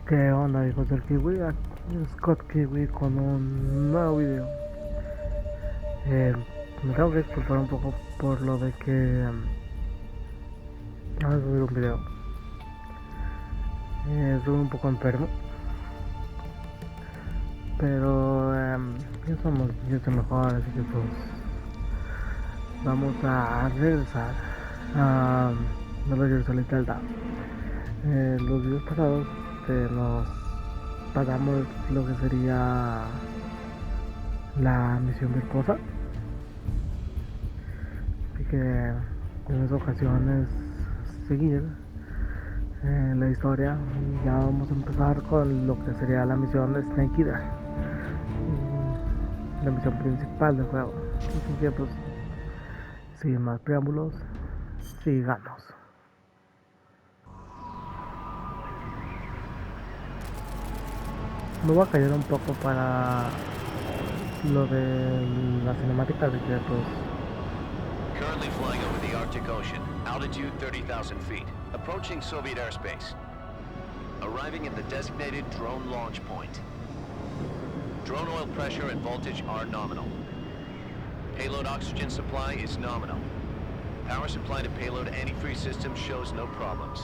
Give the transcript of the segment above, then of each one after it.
¿Qué onda, hijos del Kiwi? Aquí Scott Kiwi con un nuevo video. Me tengo que disculpar un poco por lo de que no voy a subir un video. Estuve un poco enfermo, pero yo estoy mejor, así que pues vamos a regresar a Nueva York Solitaire. Los videos pasados nos pasamos lo que sería la misión de esposa, así que en esta ocasión es seguir la historia. Ya vamos a empezar con lo que sería la misión de Snake Eater, la misión principal del juego. Así que pues sin más preámbulos, sigamos. Me voy a callar un poco para lo de la cinemática de que pues Currently flying over the Arctic Ocean, altitude 30,000 feet, approaching Soviet airspace. Arriving at the designated drone launch point. Drone oil pressure and voltage are nominal. Payload oxygen supply is nominal. Power supply to payload antifreeze system shows no problems.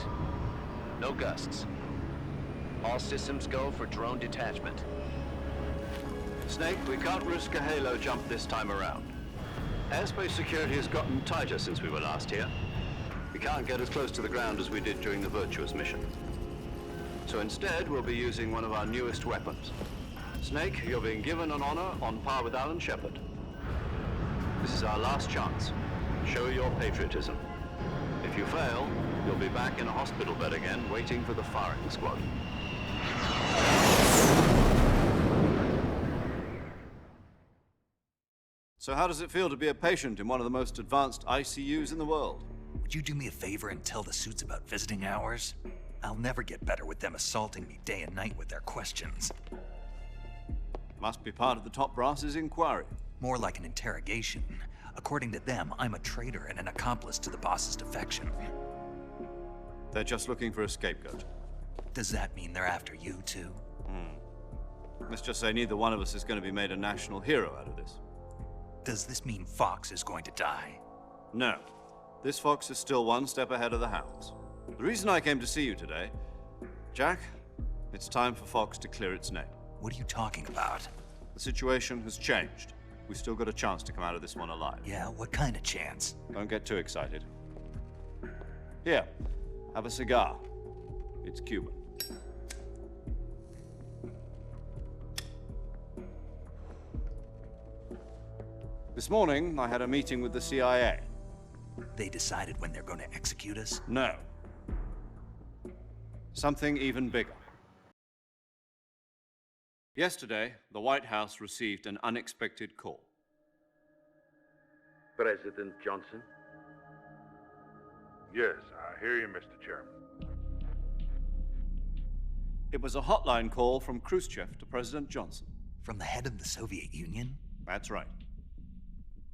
No gusts. All systems go for drone detachment. Snake, we can't risk a halo jump this time around. Airspace security has gotten tighter since we were last here. We can't get as close to the ground as we did during the Virtuous mission. So instead, we'll be using one of our newest weapons. Snake, you're being given an honor on par with Alan Shepard. This is our last chance. Show your patriotism. If you fail, you'll be back in a hospital bed again, waiting for the firing squad. So how does it feel to be a patient in one of the most advanced ICUs in the world? Would you do me a favor and tell the suits about visiting hours? I'll never get better with them assaulting me day and night with their questions. Must be part of the top brass's inquiry. More like an interrogation. According to them, I'm a traitor and an accomplice to the boss's defection. They're just looking for a scapegoat. Does that mean they're after you, too? Let's just say neither one of us is going to be made a national hero out of this. Does this mean Fox is going to die? No. This fox is still one step ahead of the hounds. The reason I came to see you today, Jack, it's time for Fox to clear its name. What are you talking about? The situation has changed. We've still got a chance to come out of this one alive. Yeah, what kind of chance? Don't get too excited. Here, have a cigar. It's Cuban. This morning, I had a meeting with the CIA. They decided when they're going to execute us? No. Something even bigger. Yesterday, the White House received an unexpected call. President Johnson? Yes, I hear you, Mr. Chairman. It was a hotline call from Khrushchev to President Johnson. From the head of the Soviet Union? That's right.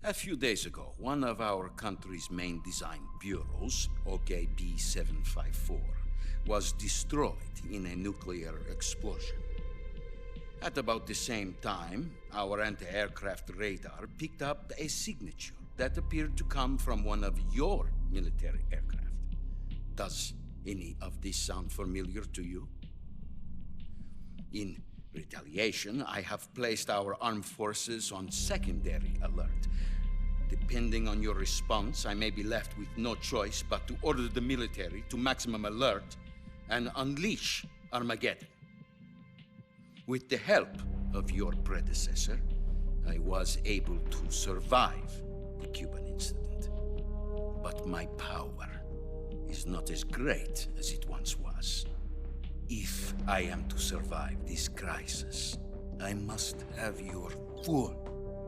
A few days ago, one of our country's main design bureaus, OKB 754, was destroyed in a nuclear explosion. At about the same time, our anti-aircraft radar picked up a signature that appeared to come from one of your military aircraft. Does any of this sound familiar to you? In retaliation, I have placed our armed forces on secondary alert. Depending on your response, I may be left with no choice but to order the military to maximum alert and unleash Armageddon. With the help of your predecessor, I was able to survive the Cuban incident. But my power is not as great as it once was. If I am to survive this crisis, I must have your full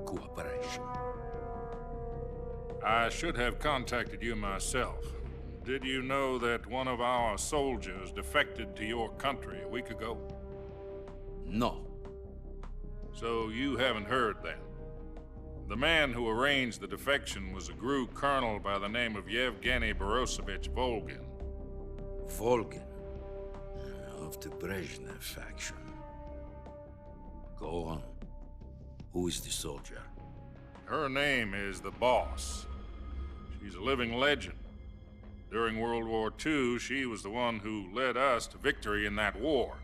cooperation. I should have contacted you myself. Did you know that one of our soldiers defected to your country a week ago? No. So you haven't heard then. The man who arranged the defection was a GRU colonel by the name of Yevgeny Borosovich Volgin. Volgin. Of the Brezhnev faction. Go on. Who is the soldier? Her name is the Boss. She's a living legend. During World War II, she was the one who led us to victory in that war.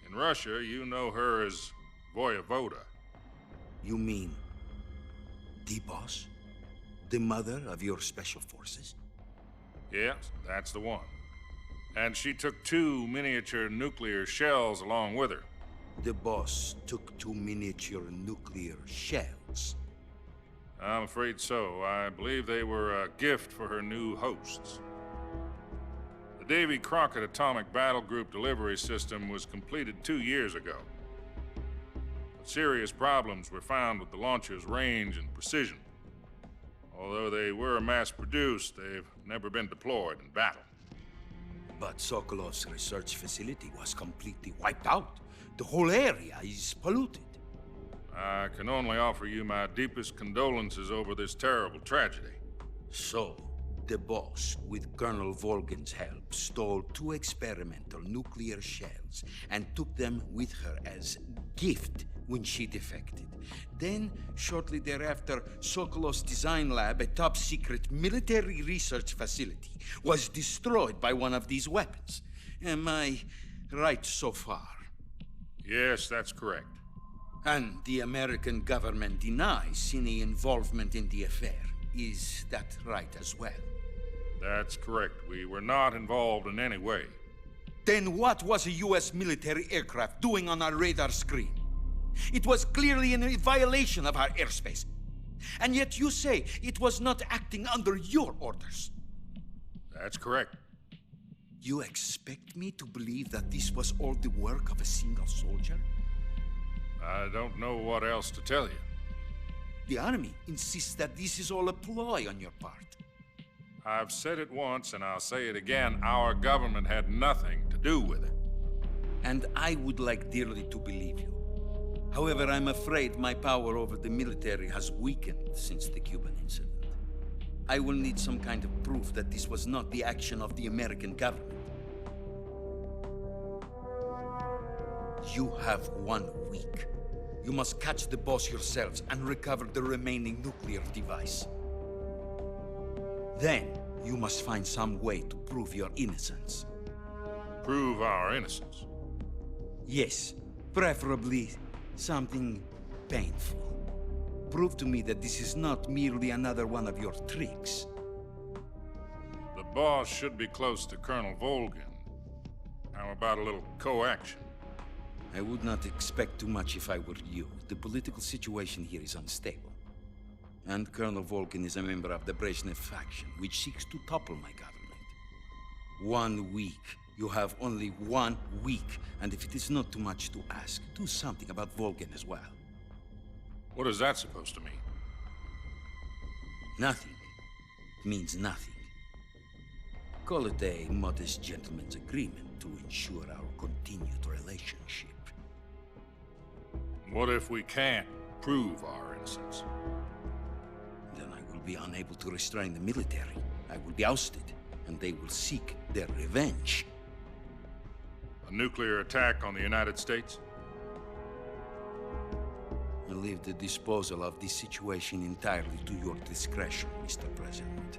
In Russia, you know her as Voyevoda. You mean the Boss? The mother of your special forces? Yes, that's the one. And she took 2 miniature nuclear shells along with her. The Boss took 2 miniature nuclear shells. I'm afraid so. I believe they were a gift for her new hosts. The Davy Crockett Atomic Battle Group delivery system was completed 2 years ago. But serious problems were found with the launcher's range and precision. Although they were mass-produced, they've never been deployed in battle. But Sokolov's research facility was completely wiped out. The whole area is polluted. I can only offer you my deepest condolences over this terrible tragedy. So, the Boss, with Colonel Volgin's help, stole 2 experimental nuclear shells and took them with her as gift when she defected. Then, shortly thereafter, Sokolov's design lab, a top-secret military research facility, was destroyed by one of these weapons. Am I right so far? Yes, that's correct. And the American government denies any involvement in the affair. Is that right as well? That's correct. We were not involved in any way. Then what was a U.S. military aircraft doing on our radar screen? It was clearly in violation of our airspace. And yet you say it was not acting under your orders. That's correct. You expect me to believe that this was all the work of a single soldier? I don't know what else to tell you. The Army insists that this is all a ploy on your part. I've said it once, and I'll say it again. Our government had nothing to do with it. And I would like dearly to believe you. However, I'm afraid my power over the military has weakened since the Cuban incident. I will need some kind of proof that this was not the action of the American government. You have 1 week. You must catch the Boss yourselves and recover the remaining nuclear device. Then, you must find some way to prove your innocence. Prove our innocence. Yes, preferably something painful. Prove to me that this is not merely another one of your tricks. The Boss should be close to Colonel Volgin. How about a little co-action? I would not expect too much if I were you. The political situation here is unstable. And Colonel Volgin is a member of the Brezhnev faction, which seeks to topple my government. 1 week. You have only 1 week. And if it is not too much to ask, do something about Volgin as well. What is that supposed to mean? Nothing. It means nothing. Call it a modest gentleman's agreement to ensure our continued relationship. What if we can't prove our innocence? Then I will be unable to restrain the military. I will be ousted, and they will seek their revenge. A nuclear attack on the United States? I leave the disposal of this situation entirely to your discretion, Mr. President.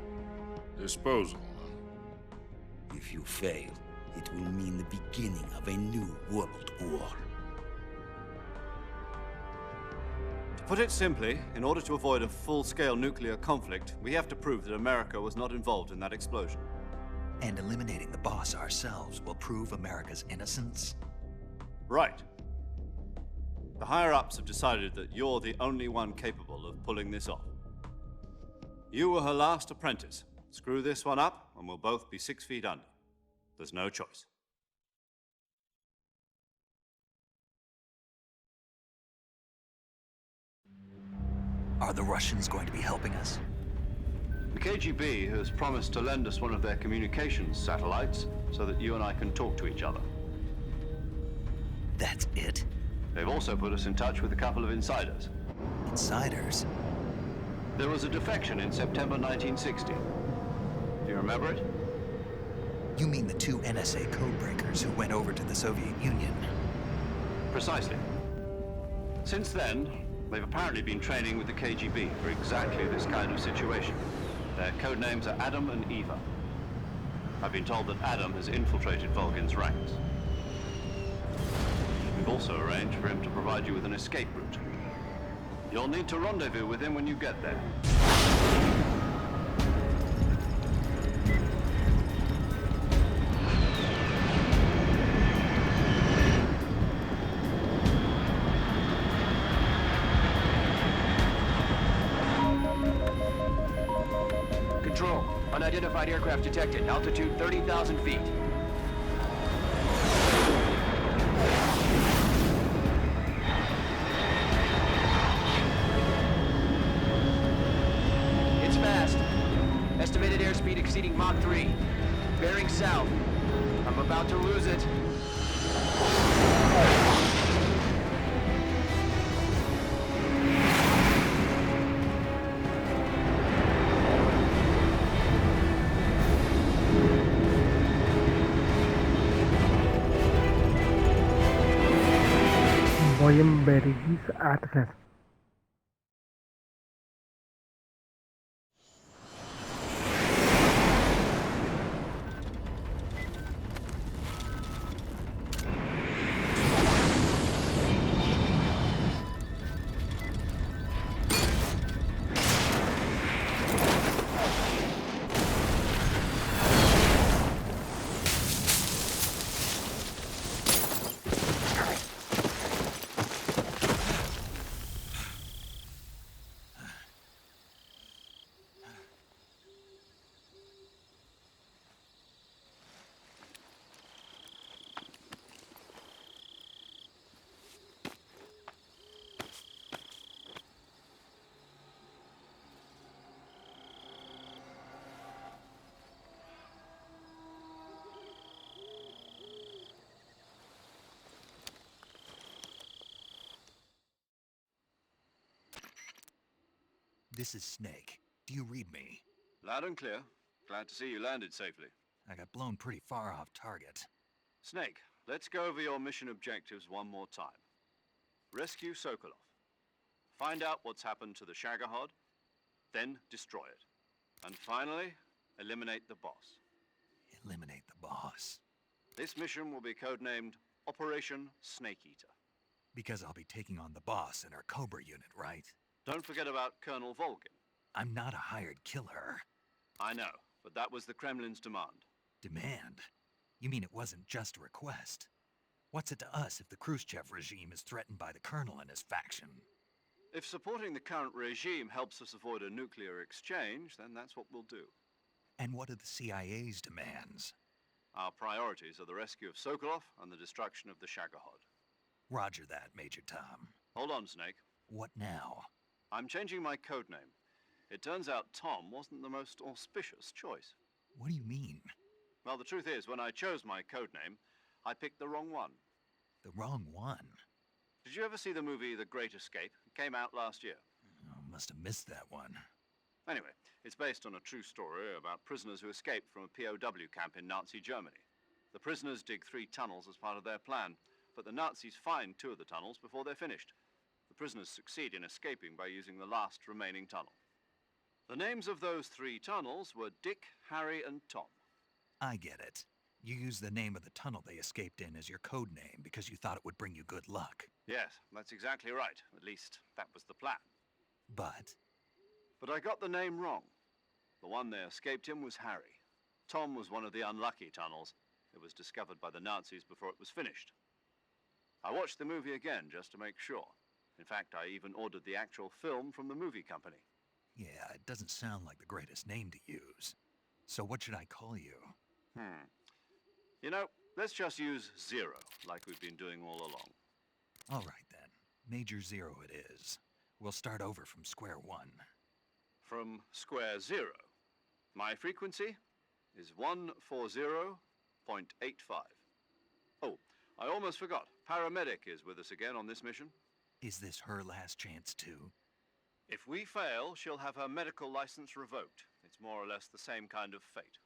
Disposal, huh? If you fail, it will mean the beginning of a new world war. To put it simply, in order to avoid a full-scale nuclear conflict, we have to prove that America was not involved in that explosion. And eliminating the Boss ourselves will prove America's innocence? Right. The higher-ups have decided that you're the only one capable of pulling this off. You were her last apprentice. Screw this one up, and we'll both be 6 feet under. There's no choice. Are the Russians going to be helping us? The KGB has promised to lend us one of their communications satellites so that you and I can talk to each other. That's it? They've also put us in touch with a couple of insiders. Insiders? There was a defection in September 1960. Do you remember it? You mean the 2 NSA codebreakers? soldiers who went over to the Soviet Union. Precisely. Since then, they've apparently been training with the KGB for exactly this kind of situation. Their code names are Adam and Eva. I've been told that Adam has infiltrated Volgin's ranks. We've also arranged for him to provide you with an escape route. You'll need to rendezvous with him when you get there. Control. Unidentified aircraft detected. Altitude 30,000 feet. It's fast. Estimated airspeed exceeding Mach 3. Bearing south. I'm about to lose it. Voy en Vergis Atlas. This is Snake. Do you read me? Loud and clear. Glad to see you landed safely. I got blown pretty far off target. Snake, let's go over your mission objectives one more time. Rescue Sokolov. Find out what's happened to the Shagohod, then destroy it. And finally, eliminate the boss. Eliminate the boss. This mission will be codenamed Operation Snake Eater. Because I'll be taking on the boss in our Cobra unit, right? Don't forget about Colonel Volgin. I'm not a hired killer. I know, but that was the Kremlin's demand. Demand? You mean it wasn't just a request? What's it to us if the Khrushchev regime is threatened by the Colonel and his faction? If supporting the current regime helps us avoid a nuclear exchange, then that's what we'll do. And what are the CIA's demands? Our priorities are the rescue of Sokolov and the destruction of the Shagohod. Roger that, Major Tom. Hold on, Snake. What now? I'm changing my codename. It turns out Tom wasn't the most auspicious choice. What do you mean? Well, the truth is, when I chose my codename, I picked the wrong one. The wrong one? Did you ever see the movie The Great Escape? It came out last year. Oh, must have missed that one. Anyway, it's based on a true story about prisoners who escaped from a POW camp in Nazi Germany. The prisoners dig 3 tunnels as part of their plan, but the Nazis find 2 of the tunnels before they're finished. The prisoners succeed in escaping by using the last remaining tunnel. The names of those 3 tunnels were Dick, Harry, and Tom. I get it. You used the name of the tunnel they escaped in as your code name because you thought it would bring you good luck. Yes, that's exactly right. At least, that was the plan. But But I got the name wrong. The one they escaped in was Harry. Tom was one of the unlucky tunnels. It was discovered by the Nazis before it was finished. I watched the movie again just to make sure. In fact, I even ordered the actual film from the movie company. yeah, it doesn't sound like the greatest name to use. So what should I call you? You know, let's just use Zero, like we've been doing all along. All right then. Major Zero it is. We'll start over from square one. From square 0. My frequency is 140.85. Oh, I almost forgot. Paramedic is with us again on this mission. Is this her last chance too? If we fail, she'll have her medical license revoked. It's more or less the same kind of fate.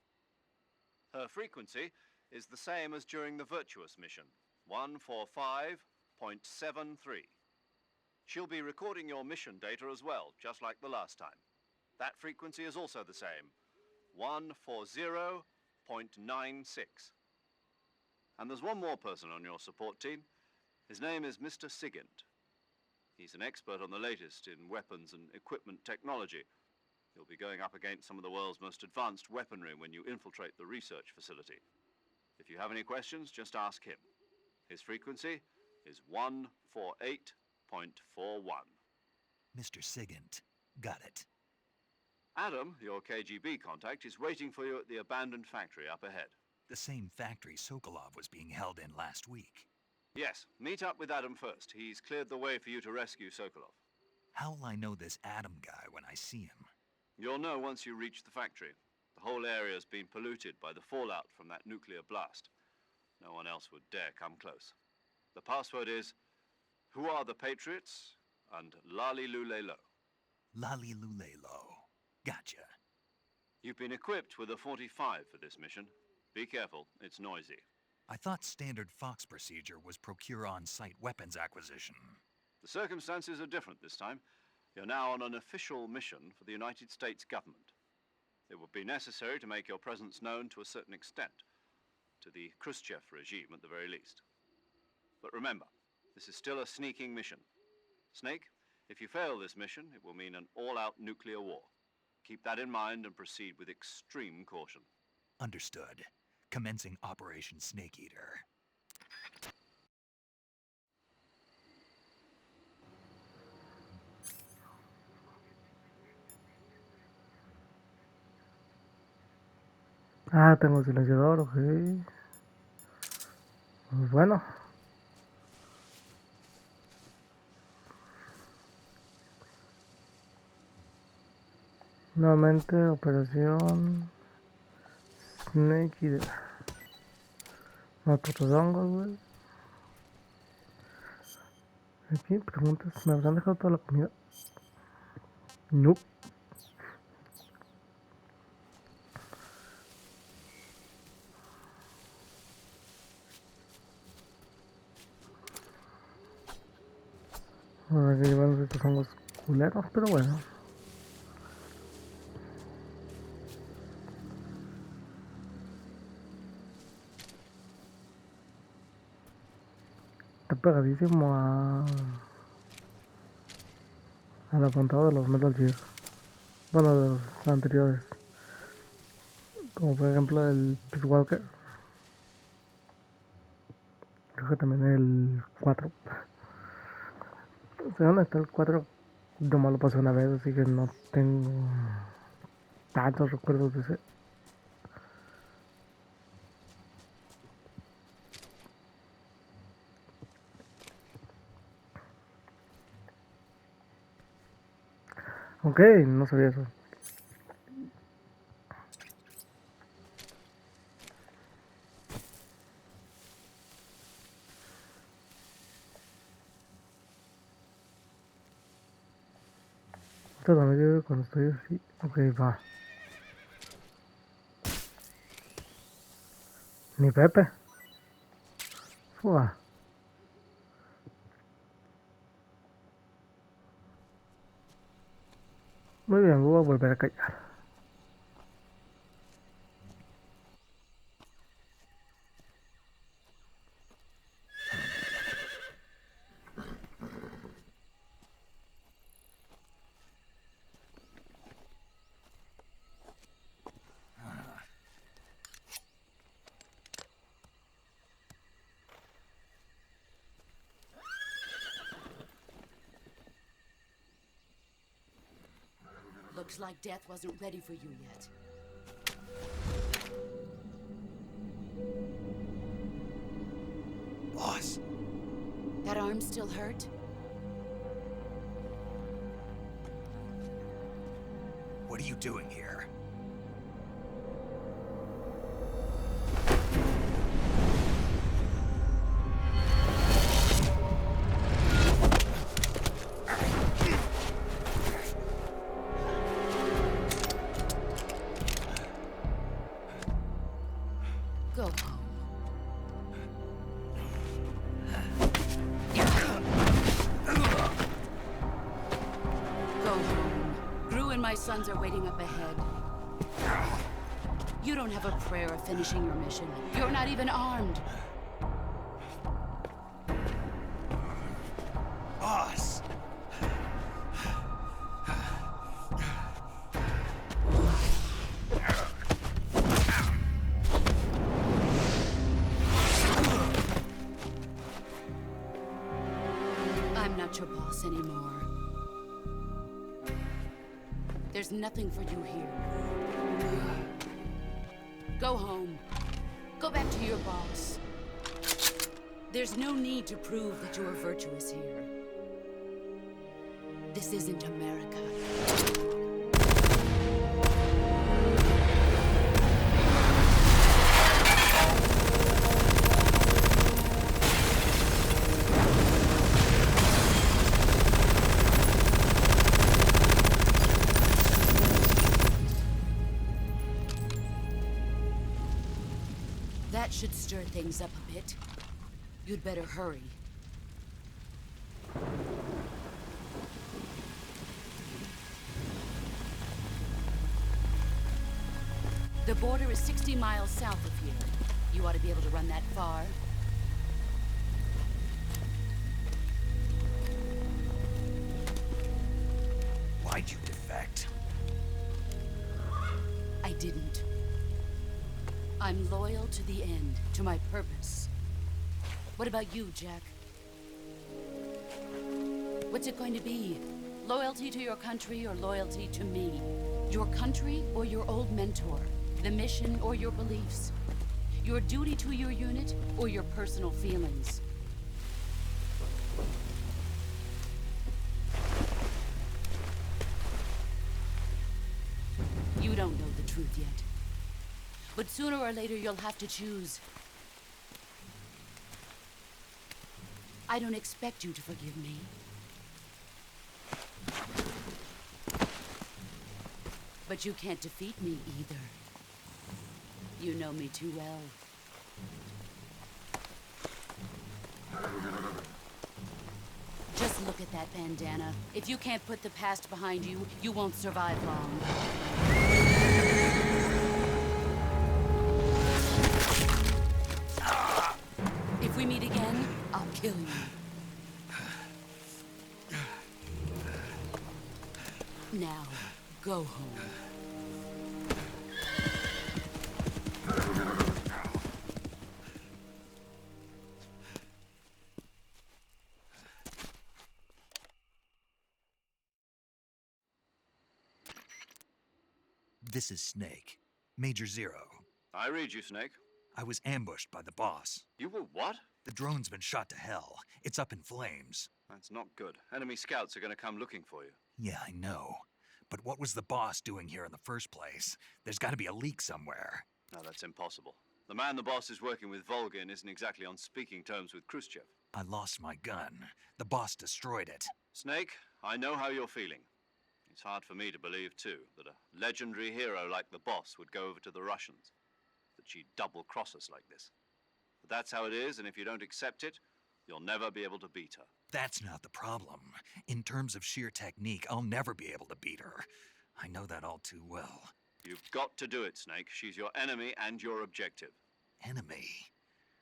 Her frequency is the same as during the Virtuous mission, 145.73. She'll be recording your mission data as well, just like the last time. That frequency is also the same, 140.96. And there's one more person on your support team. His name is Mr. Sigint. He's an expert on the latest in weapons and equipment technology. You'll be going up against some of the world's most advanced weaponry when you infiltrate the research facility. If you have any questions, just ask him. His frequency is 148.41. Mr. Sigint. Got it. Adam, your KGB contact, is waiting for you at the abandoned factory up ahead. The same factory Sokolov was being held in last week. Yes, meet up with Adam first. He's cleared the way for you to rescue Sokolov. How'll I know this Adam guy when I see him? You'll know once you reach the factory. The whole area's been polluted by the fallout from that nuclear blast. No one else would dare come close. The password is, "Who are the Patriots?" and "Lali Lule Lo." Lali Lule Lo. Gotcha. You've been equipped with a 45 for this mission. Be careful, it's noisy. I thought standard Fox procedure was procure on-site weapons acquisition. The circumstances are different this time. You're now on an official mission for the United States government. It would be necessary to make your presence known to a certain extent, to the Khrushchev regime at the very least. But remember, this is still a sneaking mission. Snake, if you fail this mission, it will mean an all-out nuclear war. Keep that in mind and proceed with extreme caution. Understood. Commencing Operation Snake Eater. Ah, tengo silenciador, ok. Pues bueno. Nuevamente, Operación Snake Eater. Otros hongos, güey. Aquí preguntas, ¿me habrán dejado toda la comida? No. Ahora que llevamos estos hongos culeros, pero bueno. Está pegadísimo al apuntado de los Metal Gear. Bueno, de los anteriores. Como por ejemplo el Peace Walker. Creo que también el 4. O sea, ¿dónde está el 4? Nomás lo pasé una vez, así que no tengo tantos recuerdos de ese. Ok, no sabía eso. Esto también digo cuando estoy así. Ok, va. Ni Pepe. Fua. Muy bien, voy a volver a callar. Looks like death wasn't ready for you yet. Boss. That arm still hurt? What are you doing here? Go home. My sons are waiting up ahead. You don't have a prayer of finishing your mission. You're not even armed. Boss! I'm not your boss anymore. There's nothing for you here. Go home. Go back to your boss. There's no need to prove that you are virtuous here. This isn't America. That should stir things up a bit. You'd better hurry. The border is 60 miles south of here. You ought to be able to run that far. Why'd you defect? I didn't. I'm loyal to the end, to my purpose. What about you, Jack? What's it going to be? Loyalty to your country or loyalty to me? Your country or your old mentor? The mission or your beliefs? Your duty to your unit or your personal feelings? You don't know the truth yet. But sooner or later you'll have to choose. I don't expect you to forgive me. But you can't defeat me either. You know me too well. Just look at that bandana. If you can't put the past behind you, you won't survive long. If we meet again, I'll kill you. Now, go home. This is Snake. Major Zero. I read you, Snake. I was ambushed by the boss. You were what? The drone's been shot to hell. It's up in flames. That's not good. Enemy scouts are going to come looking for you. Yeah, I know. But what was the boss doing here in the first place? There's got to be a leak somewhere. No, that's impossible. The man the boss is working with, Volgin, isn't exactly on speaking terms with Khrushchev. I lost my gun. The boss destroyed it. Snake, I know how you're feeling. It's hard for me to believe, too, that a legendary hero like the boss would go over to the Russians. That she'd double-cross us like this. But that's how it is, and if you don't accept it, you'll never be able to beat her. That's not the problem. In terms of sheer technique, I'll never be able to beat her. I know that all too well. You've got to do it, Snake. She's your enemy and your objective. Enemy?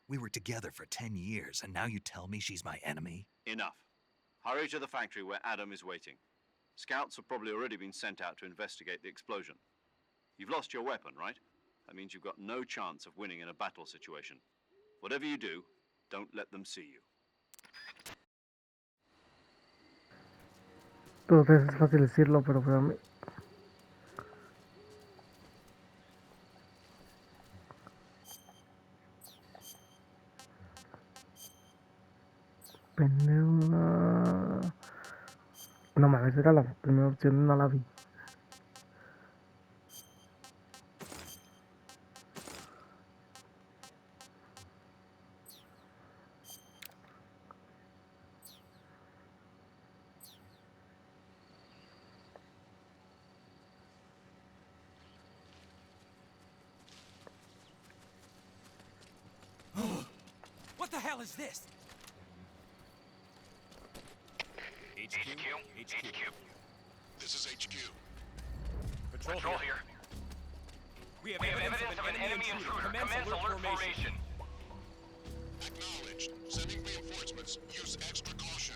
We were together for 10 years, and now you tell me she's my enemy? Enough. Hurry to the factory where Adam is waiting. Scouts have probably already been sent out to investigate the explosion. You've lost your weapon, right? That means you've got no chance of winning in a battle situation. Whatever you do, don't let them see you. Entonces es fácil decirlo, pero para mí... Pendeja... No mames, era la primera opción, no la vi. What the hell is this? HQ? HQ. This is HQ. Patrol here. We have evidence of an enemy intruder. Commence alert formation. Acknowledged. Sending reinforcements. Use extra caution.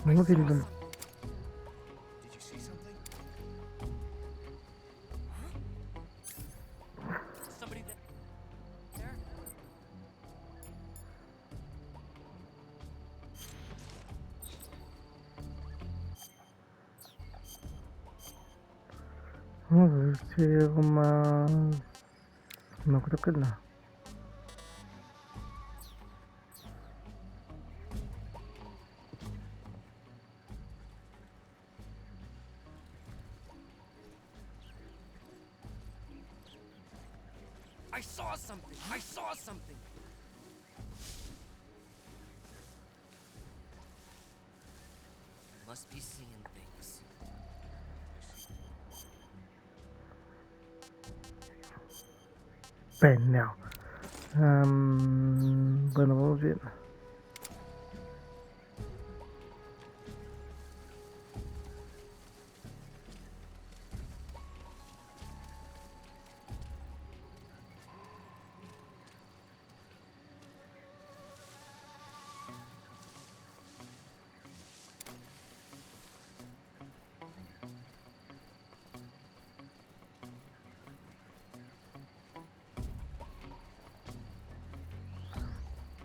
No tiene Did you see something? Huh? Somebody there? Vamos a ver si hay algo más. No creo que no. I saw something! I saw something! Must be seeing things. Pendejo. Bueno, vamos bien.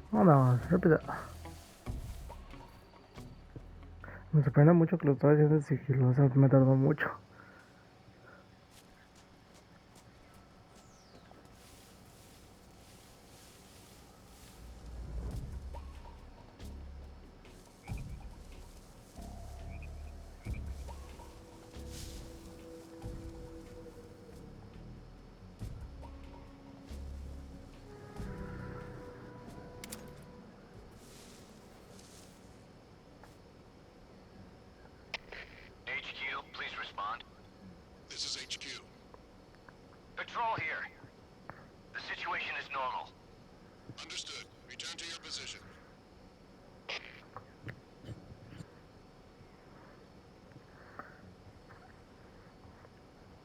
Vamos, rápido. Me sorprende mucho que lo estoy haciendo sigiloso, me tardó mucho. HQ, please respond. This is HQ. Patrol here. The situation is normal. Understood. Return to your position.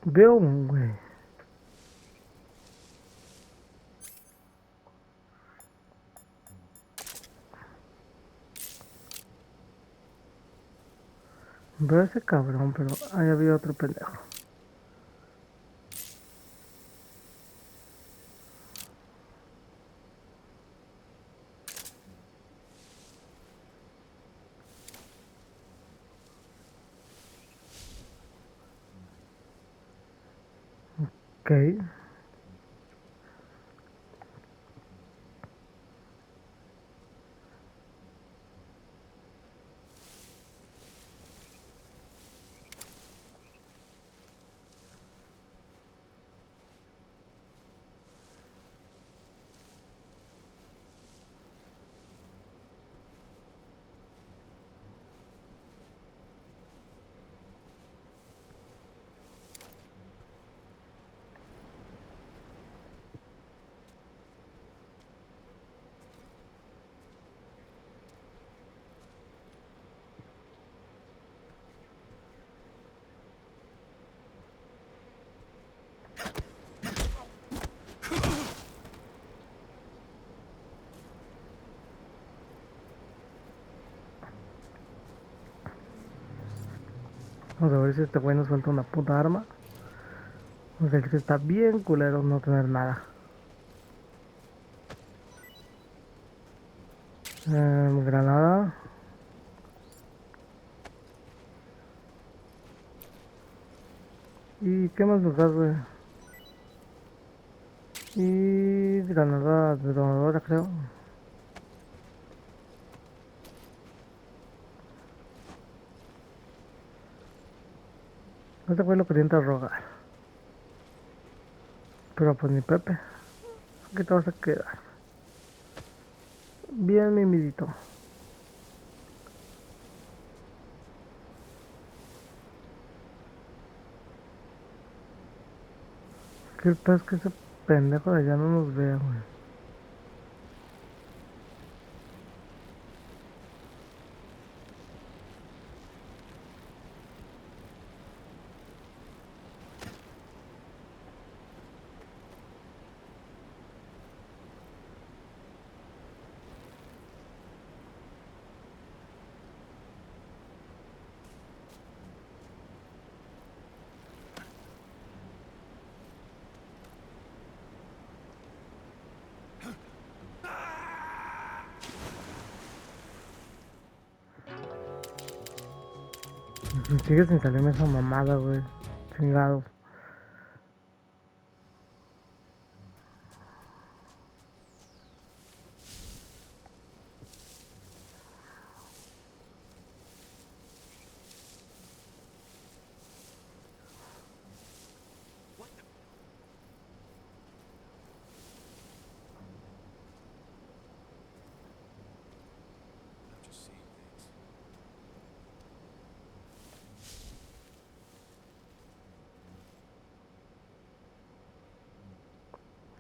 Veo un güey. Veo a ese cabrón, pero ahí había otro pendejo. Ok. Vamos a ver si este güey nos suelta una puta arma. O sea que está bien culero no tener nada. Granada. ¿Y qué más nos das, güey? Y granada detonadora, creo. Este güey lo quería interrogar. Pero pues ni Pepe. ¿Qué te vas a quedar? Bien mimidito. ¿Qué pasa? Es que ese pendejo de allá no nos vea, güey. Sigue sin salirme esa mamada, güey. Chingados.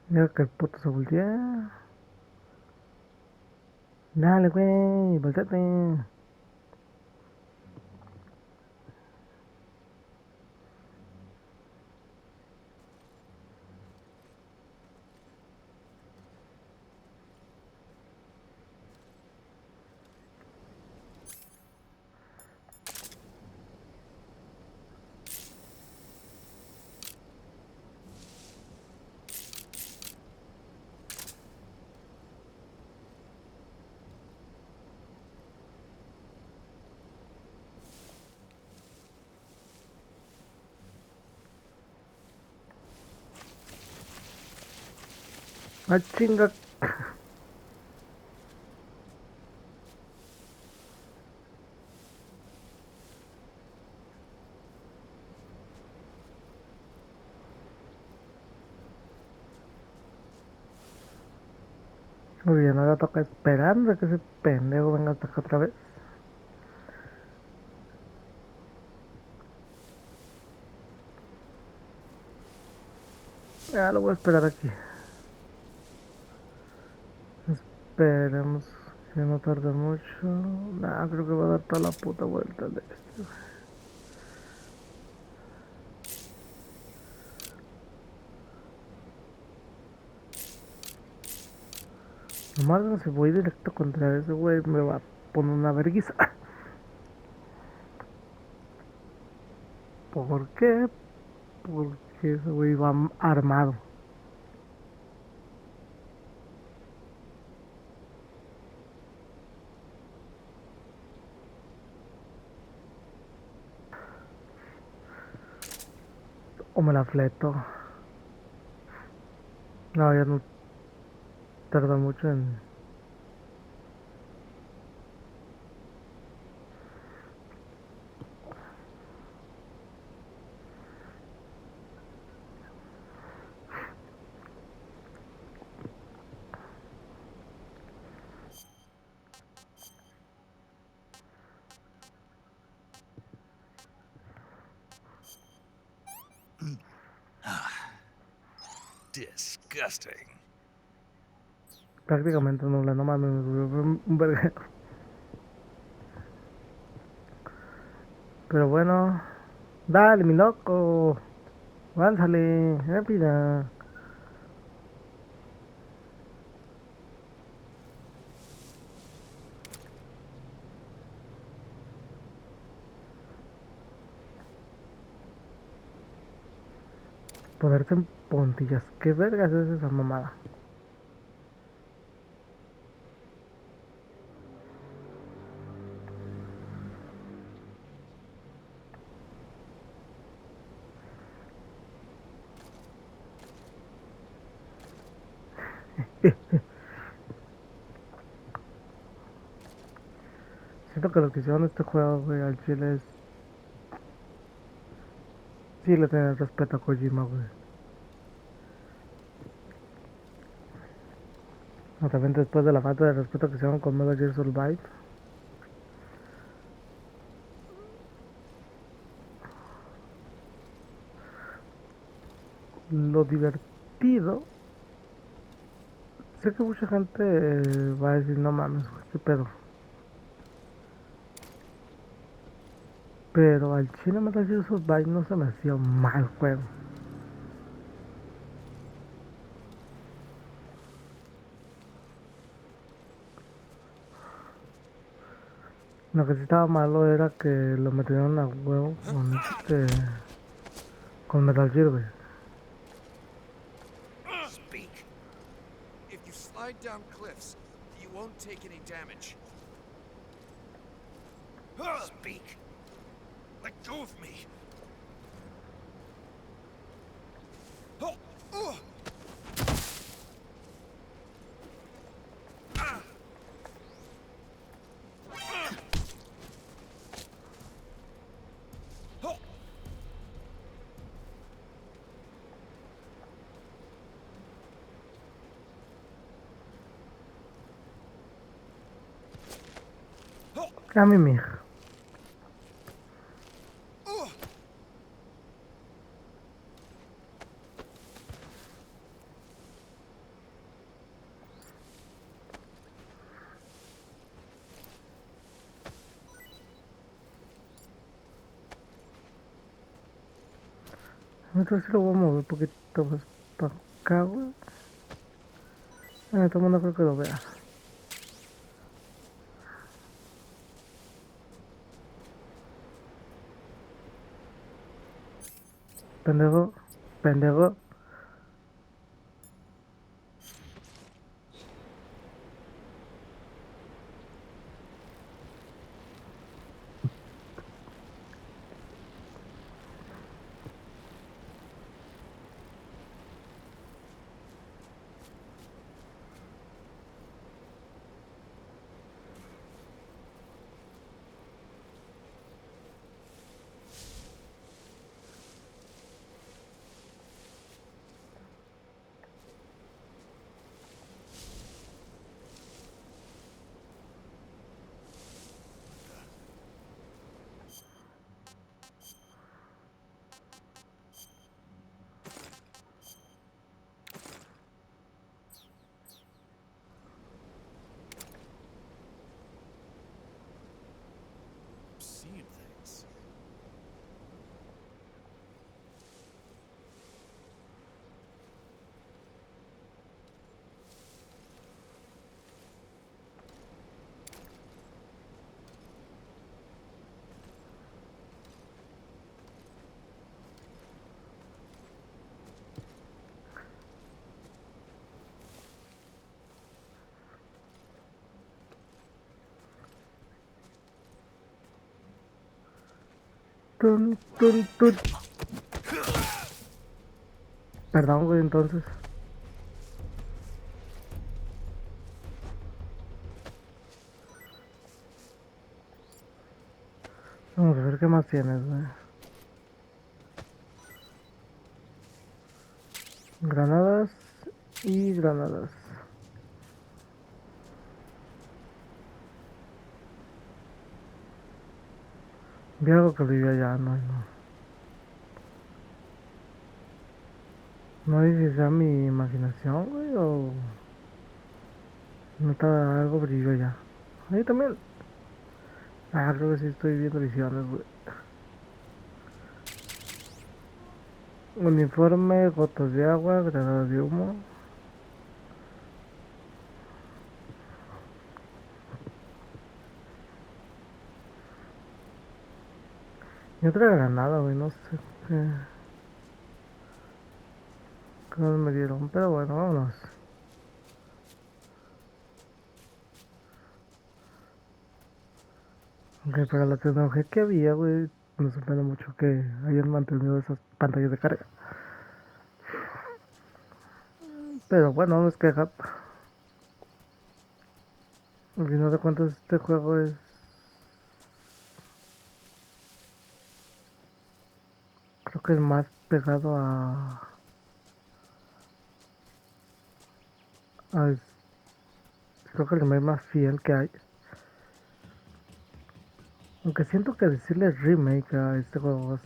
Mira que el puto se voltea. Dale, güey, volteate. Ah, chinga. Muy bien, ahora toca esperando a que ese pendejo venga hasta acá otra vez. Ya lo voy a esperar aquí. Esperemos que no tarde mucho. Nah, creo que va a dar toda la puta vuelta de este. Nomás no, si voy directo contra ese güey me va a poner una vergüenza. ¿Por qué? Porque ese güey va armado. O me la fleto. No, ya no tarda mucho en... Disgusting. Prácticamente no le nomás me subió un verguero. Pero bueno, dale mi loco. Avanzale, rápida. Ponerse en puntillas. ¿Qué vergas es esa mamada? Siento que lo que hicieron este juego, güey, al chile es... Sí le tienen respeto a Kojima, güey. O también después de la falta de respeto que hicieron con Metal Gear Survive. Lo divertido... Sé que mucha gente va a decir, no mames, güey, qué pedo. Pero al chile Metal Gear Survive no se me hacía un mal juego. Lo que sí estaba malo era que lo metieron a huevo con Metal Gear, güey. Speak. If you slide down cliffs, you won't take any damage. Speak. Let go of me. A mí, mija. Entonces sí lo voy a mover un poquito más para acá, güey. Todo el mundo creo que lo vea. Pendejo, pendejo. Seeing things. Tun, tun, tun. Perdón, güey, entonces. Vamos a ver qué más tienes, güey. Granadas y granadas. Vi algo que vive allá, no. No sé si sea mi imaginación, güey, o no está algo brillo allá. Ahí también. Ah, creo que sí estoy viendo visiones, güey. Uniforme, gotas de agua, granadas de humo. Y otra granada, güey, no sé qué más me dieron. Pero bueno, vámonos. Ok, para la tecnología que había, güey, me sorprende mucho que hayan mantenido esas pantallas de carga. Pero bueno, no es queja. Al final de cuentas, este juego es. Creo que es más pegado a creo que el remake más fiel que hay. Aunque siento que decirle remake a este juego es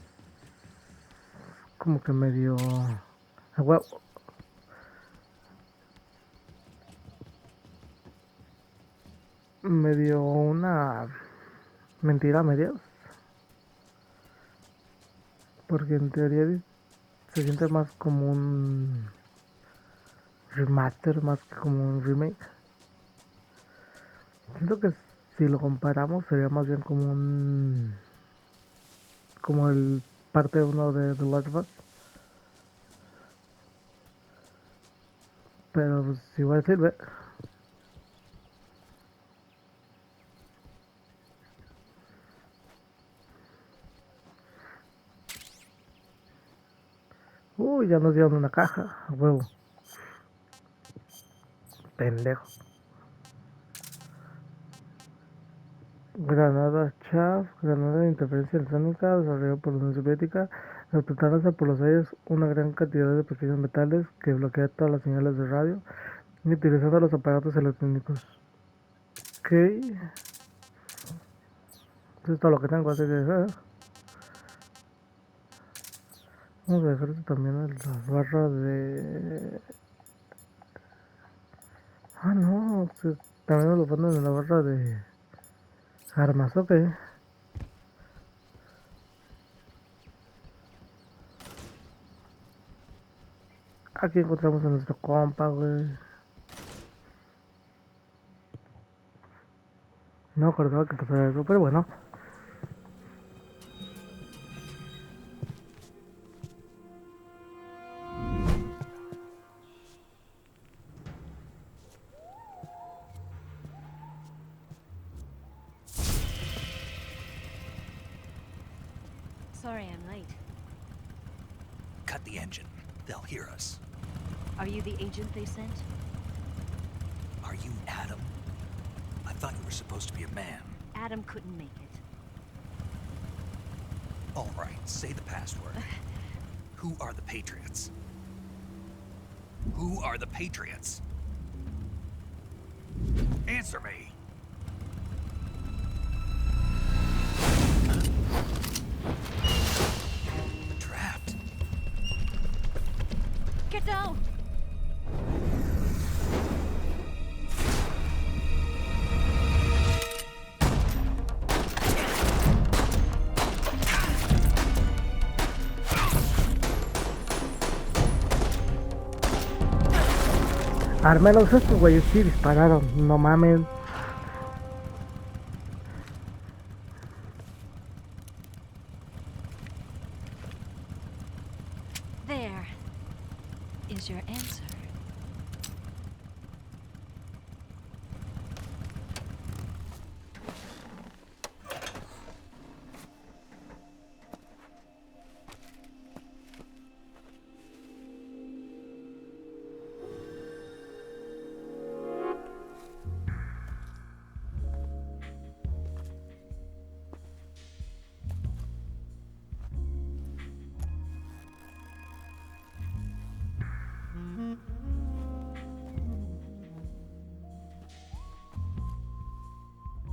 como que medio. A huevo. Medio una mentira a medias. Porque en teoría se siente más como un remaster más que como un remake. Siento que si lo comparamos sería más bien como un. Como el parte uno de The Last of Us. Pero pues igual sirve. Uy, ya nos dieron una caja. A huevo. Pendejo. Granada chaff, granada de interferencia electrónica desarrollada por la Unión Soviética, explotándose por los aires una gran cantidad de pequeños metales que bloquea todas las señales de radio y utilizando los aparatos electrónicos. Ok, eso es todo lo que tengo, así que vamos a dejar esto también en las barras de. Ah, no, también lo ponen en la barra de armas, ok. Aquí encontramos a nuestro compa, güey. No acordaba que pasara eso, pero bueno. Sorry I'm late. Cut the engine. They'll hear us. Are you the agent they sent? Are you Adam? I thought you were supposed to be a man. Adam couldn't make it. All right, say the password. Who are the Patriots? Who are the Patriots? Answer me! Trapped. Get down! Al menos estos güeyes sí dispararon, no mames. There is your answer.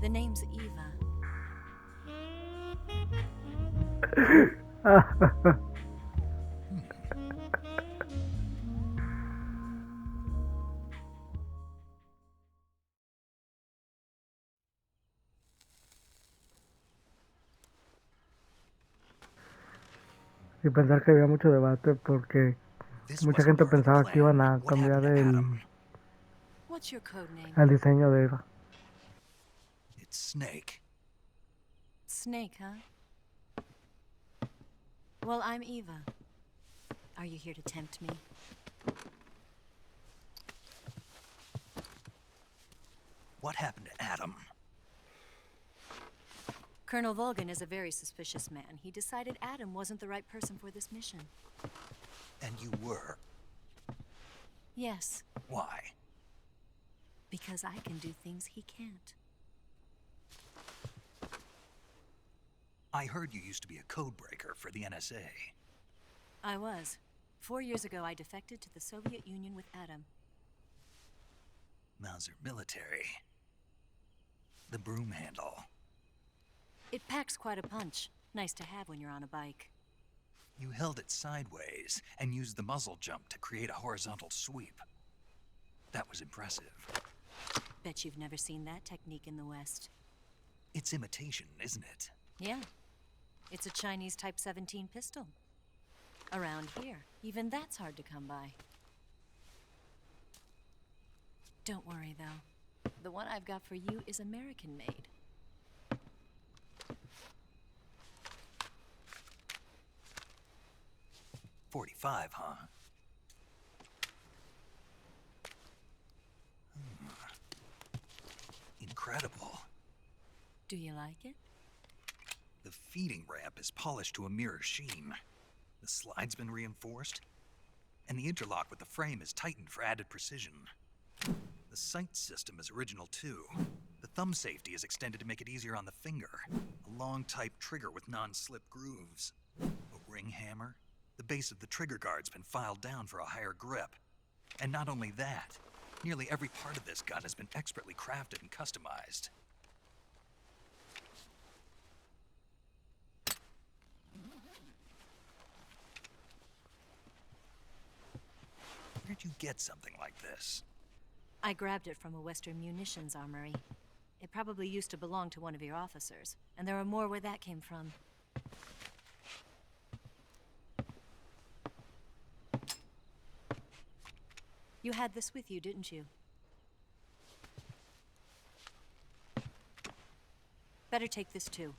The name's Eva. Y pensar que había mucho debate porque This mucha wasn't gente part of the pensaba que iban plan. a What happened cambiar to Adam? What's your code name? el diseño de Eva. It's Snake. Snake, huh? Well, I'm Eva. Are you here to tempt me? What happened to Adam? Colonel Volgan is a very suspicious man. He decided Adam wasn't the right person for this mission. And you were. Yes, Why? Because I can do things he can't. I heard you used to be a codebreaker for the NSA. I was. 4 years ago, I defected to the Soviet Union with Adam. Mauser military. The broom handle. It packs quite a punch. Nice to have when you're on a bike. You held it sideways and used the muzzle jump to create a horizontal sweep. That was impressive. Bet you've never seen that technique in the West. It's imitation, isn't it? Yeah. It's a Chinese Type 17 pistol. Around here, even that's hard to come by. Don't worry, though. The one I've got for you is American-made. .45, huh? Incredible. Do you like it? The feeding ramp is polished to a mirror sheen. The slide's been reinforced, and the interlock with the frame is tightened for added precision. The sight system is original too. The thumb safety is extended to make it easier on the finger. A long type trigger with non-slip grooves. A ring hammer. The base of the trigger guard's been filed down for a higher grip. And not only that, nearly every part of this gun has been expertly crafted and customized. Where'd you get something like this? I grabbed it from a Western munitions armory. It probably used to belong to one of your officers, and there are more where that came from. You had this with you, didn't you? Better take this too.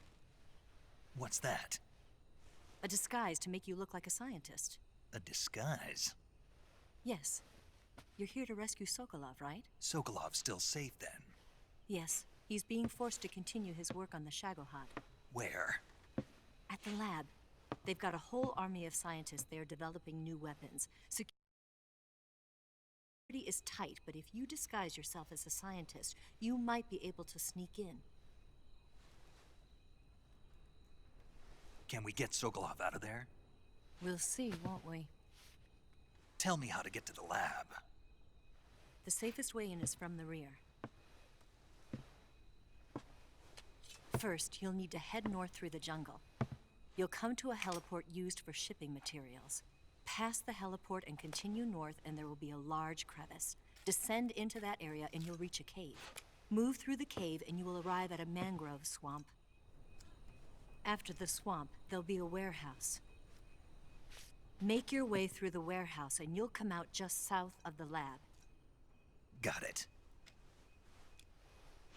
What's that? A disguise to make you look like a scientist. A disguise? Yes. You're here to rescue Sokolov, right? Sokolov's still safe then? Yes. He's being forced to continue his work on the Shagohod. Where? At the lab. They've got a whole army of scientists there developing new weapons. Security is tight, but if you disguise yourself as a scientist, you might be able to sneak in. Can we get Sokolov out of there? We'll see, won't we? Tell me how to get to the lab. The safest way in is from the rear. First, you'll need to head north through the jungle. You'll come to a heliport used for shipping materials. Pass the heliport and continue north, and there will be a large crevice. Descend into that area and you'll reach a cave. Move through the cave and you will arrive at a mangrove swamp. After the swamp, there'll be a warehouse. Make your way through the warehouse and you'll come out just south of the lab. Got it.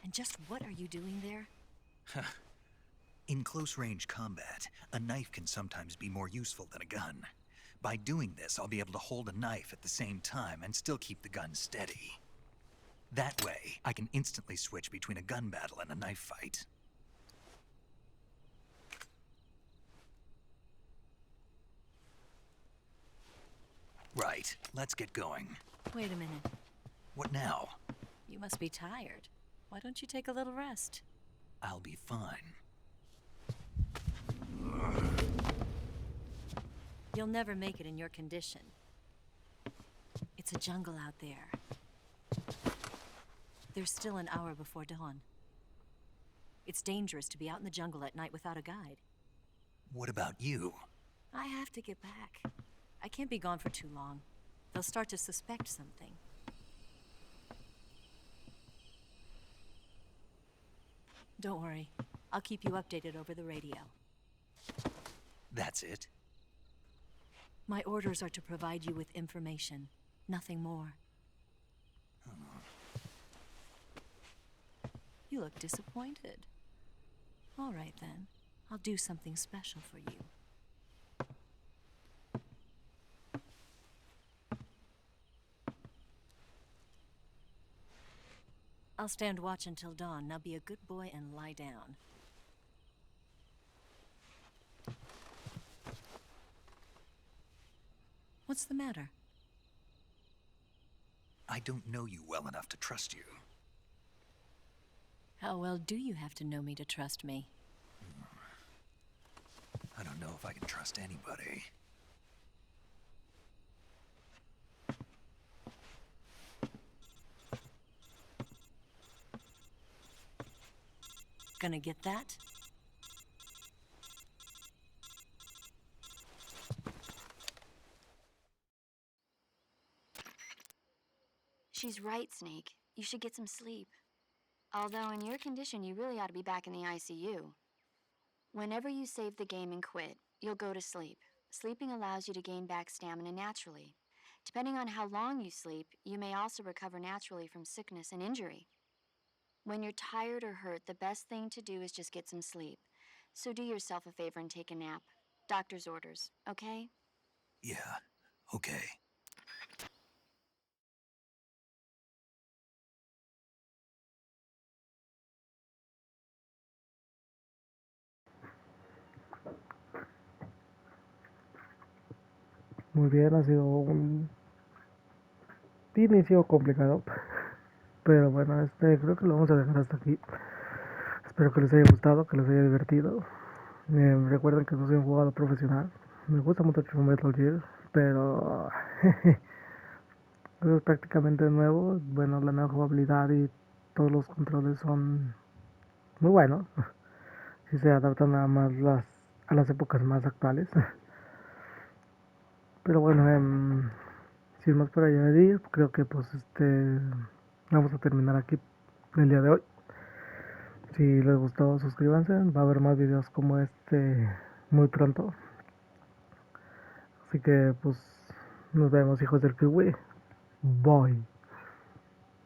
And just what are you doing there? In close-range combat, a knife can sometimes be more useful than a gun. By doing this, I'll be able to hold a knife at the same time and still keep the gun steady. That way, I can instantly switch between a gun battle and a knife fight. Right, let's get going. Wait a minute. What now? You must be tired. Why don't you take a little rest? I'll be fine. You'll never make it in your condition. It's a jungle out there. There's still an hour before dawn. It's dangerous to be out in the jungle at night without a guide. What about you? I have to get back. I can't be gone for too long. They'll start to suspect something. Don't worry. I'll keep you updated over the radio. That's it? My orders are to provide you with information. Nothing more. You look disappointed. All right, then. I'll do something special for you. I'll stand watch until dawn. Now be a good boy and lie down. What's the matter? I don't know you well enough to trust you. How well do you have to know me to trust me? I don't know if I can trust anybody. Gonna get that? She's right, Snake. You should get some sleep. Although in your condition, you really ought to be back in the ICU. Whenever you save the game and quit, you'll go to sleep. Sleeping allows you to gain back stamina naturally. Depending on how long you sleep, you may also recover naturally from sickness and injury. When you're tired or hurt, the best thing to do is just get some sleep. So do yourself a favor and take a nap. Doctor's orders, okay? Yeah, okay. Muy bien, ha sido un inicio complicado, pero bueno, creo que lo vamos a dejar hasta aquí. Espero que les haya gustado, que les haya divertido. Recuerden que no soy un jugador profesional. Me gusta mucho Metal Gear, pero es prácticamente nuevo. Bueno, la nueva jugabilidad y todos los controles son muy buenos. Si se adaptan a más a las épocas más actuales. Pero bueno, sin más por añadir, creo que pues vamos a terminar aquí el día de hoy. Si les gustó, suscríbanse. Va a haber más videos como este muy pronto. Así que pues nos vemos, hijos del kiwi. Bye.